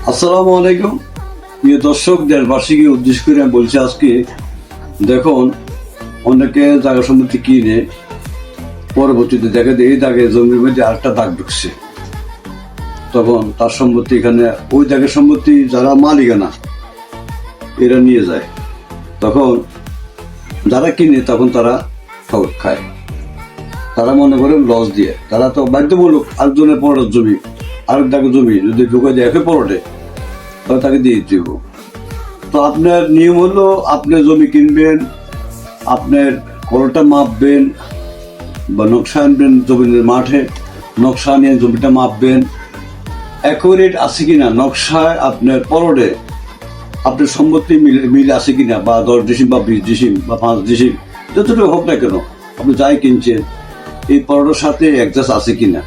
আসসালামু আলাইকুম প্রিয় দর্শক, দেশবাসীকে উদ্দেশ্য করে আমি বলছি আজকে দেখুন, অনেকে জায়গা সম্পত্তি কিনে পরবর্তীতে দেখে এই দাগে জমির মধ্যে আরেকটা দাগ ঢুকছে, তখন তার সম্পত্তি এখানে ওই দাগের সম্পত্তি যারা মালিকানা এরা নিয়ে যায়, তখন যারা কিনে তখন তারা ঠক খায়। তারা মনে করে লস দিয়ে, তারা তো বাধ্যমূলক আরেকজনের পরের জমি আরেক দাগে জমি যদি ঢুকে যায় একে পরটে তাহলে তাকে দিয়ে দিব। তো আপনার নিয়ম হলো, আপনি জমি কিনবেন, আপনার কলটা মাপবেন বা নকশা আনবেন, জমির মাঠে নকশা নিয়ে জমিটা মাপবেন, অ্যাকুরেট আছে কিনা নকশায় আপনার পরটে আপনার সম্পত্তি মিল আছে কিনা, বা 10 ডিসিম বা 20 ডিসিম বা 5 ডিসিম যতটুকু হোক না কেন, আপনি যাই কিনছেন এই পরোটার সাথে অ্যাডজাস্ট আছে কিনা,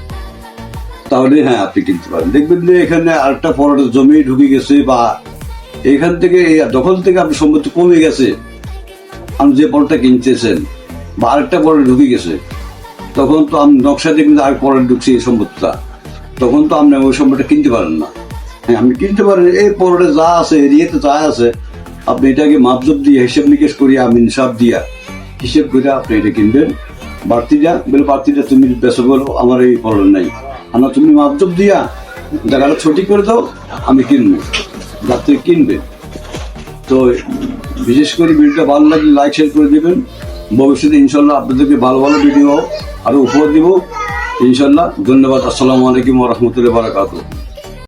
তাহলে হ্যাঁ আপনি কিনতে পারেন। দেখবেন যে এখানে আরেকটা পরোটার জমি ঢুকে গেছে, বা এখান থেকে দখল থেকে আপনার সম্পত্তি কমে গেছে, আপনি যে পরোটা কিনতেছেন বা আরেকটা পরোটা ঢুকে গেছে, তখন তো আপনি নকশা দেখবেন আরেক পরোটা ঢুকছে এই সম্পত্তিটা, তখন তো আপনি ওই সম্পত্তিটা কিনতে পারেন না। হ্যাঁ, আপনি কিনতে পারেন এই পরোটা যা আছে এরিয়াতে যা আছে, আপনি এটাকে মাপজোপ দিয়ে হিসেব নিকেশ করিয়া আমি হিসাব দিয়া হিসেব করে আপনি এটা কিনবেন। বাড়তিটা তুমি বেসো বলো আমার এই পরোটা নাই, আমরা তুমি মাপজোপ দিয়া জায়গাটা ছুটি করে দাও, আমি কিনবো, যাত্রী কিনবে। তো বিশেষ করে ভিডিওটা ভালো লাগলে লাইক শেয়ার করে দেবেন। ভবিষ্যতে ইনশাল্লাহ আপনাদেরকে ভালো ভালো ভিডিও আরো উপহার দিব ইনশাল্লাহ। ধন্যবাদ। আসসালামু আলাইকুম ওয়া রাহমাতুল্লাহি ওয়া বারাকাতুহু।